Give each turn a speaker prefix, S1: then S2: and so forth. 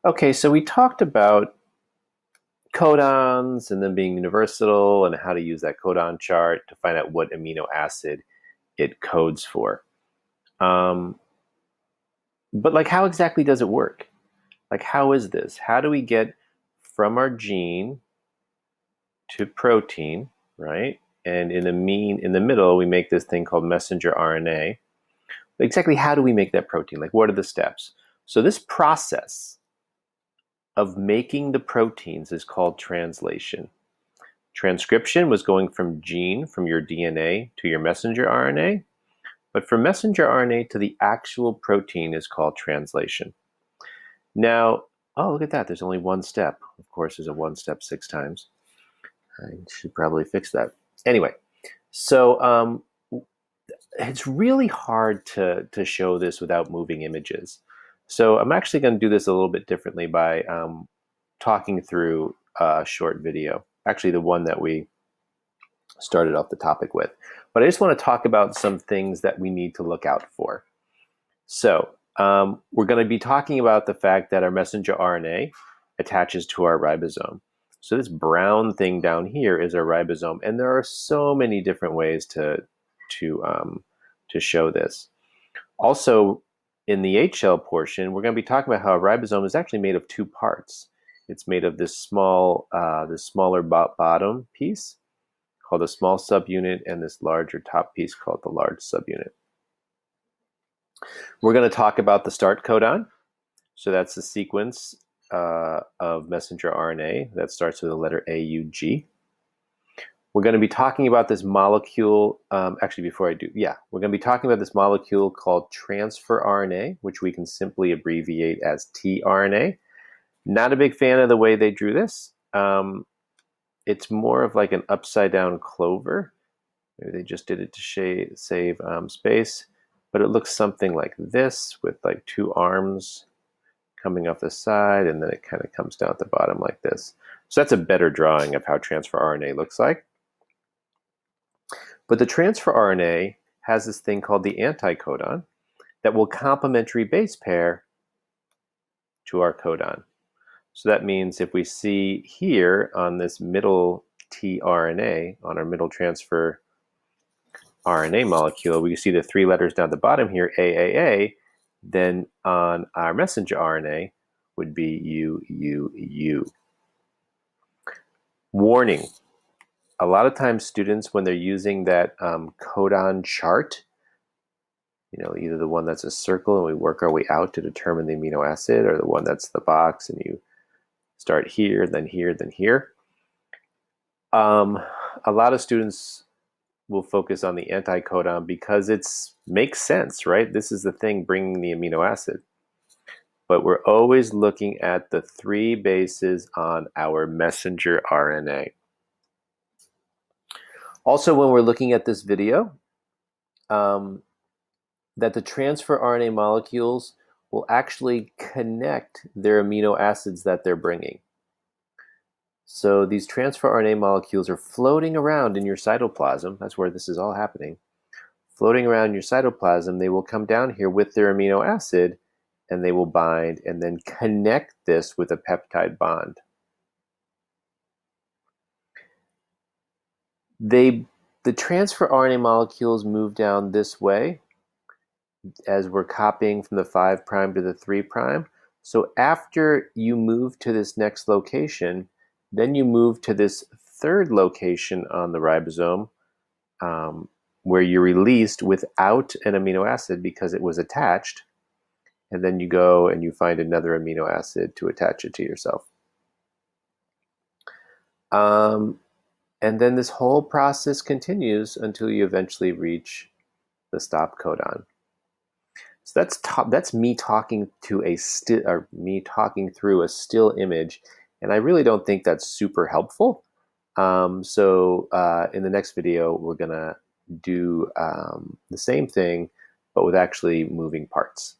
S1: Okay, so we talked about codons and them being universal and how to use that codon chart to find out what amino acid it codes for. Um, but like, how exactly does it work? Like, how is this? How do we get from our gene to protein, right? And in the middle, we make this thing called messenger RNA. But exactly how do we make that protein? Like, what are the steps? So this process of making the proteins is called translation. Transcription was going from gene, from your DNA, to your messenger RNA. But from messenger RNA to the actual protein is called translation. Now, oh, look at that. There's only one step. Of course, there's a one step 6 times. I should probably fix that. Anyway, so it's really hard to show this without moving images. So I'm actually going to do this a little bit differently by talking through a short video. Actually, the one that we started off the topic with. But I just want to talk about some things that we need to look out for. So we're going to be talking about the fact that our messenger RNA attaches to our ribosome. So this brown thing down here is our ribosome, and there are so many different ways to show this. Also, in the HL portion, we're going to be talking about how a ribosome is actually made of two parts. It's made of this smaller bottom piece called a small subunit, and this larger top piece called the large subunit. We're going to talk about the start codon. So that's the sequence of messenger RNA that starts with the letter AUG. We're going to be talking about this molecule. Actually, before I do, we're going to be talking about this molecule called transfer RNA, which we can simply abbreviate as tRNA. Not a big fan of the way they drew this. It's more of like an upside down clover. Maybe they just did it to save space, but it looks something like this with like two arms coming off the side, and then it kind of comes down at the bottom like this. So that's a better drawing of how transfer RNA looks like. But the transfer RNA has this thing called the anticodon that will complementary base pair to our codon. So that means if we see here on this middle tRNA, on our middle transfer RNA molecule, we see the 3 letters down the bottom here, AAA, then on our messenger RNA would be UUU. Warning, a lot of times students, when they're using that codon chart, either the one that's a circle and we work our way out to determine the amino acid, or the one that's the box and you start here, then here, then here. A lot of students will focus on the anticodon because it makes sense, right? This is the thing bringing the amino acid. But we're always looking at the 3 bases on our messenger RNA. Also, when we're looking at this video, that the transfer RNA molecules will actually connect their amino acids that they're bringing. So these transfer RNA molecules are floating around in your cytoplasm. That's where this is all happening. Floating around in your cytoplasm, they will come down here with their amino acid, and they will bind and then connect this with a peptide bond. The transfer RNA molecules move down this way as we're copying from the 5' to the 3'. So after you move to this next location, then you move to this 3rd location on the ribosome, where you're released without an amino acid because it was attached. And then you go and you find another amino acid to attach it to yourself. And then this whole process continues until you eventually reach the stop codon. So that's me talking through a still image, and I really don't think that's super helpful. So in the next video, we're gonna do the same thing, but with actually moving parts.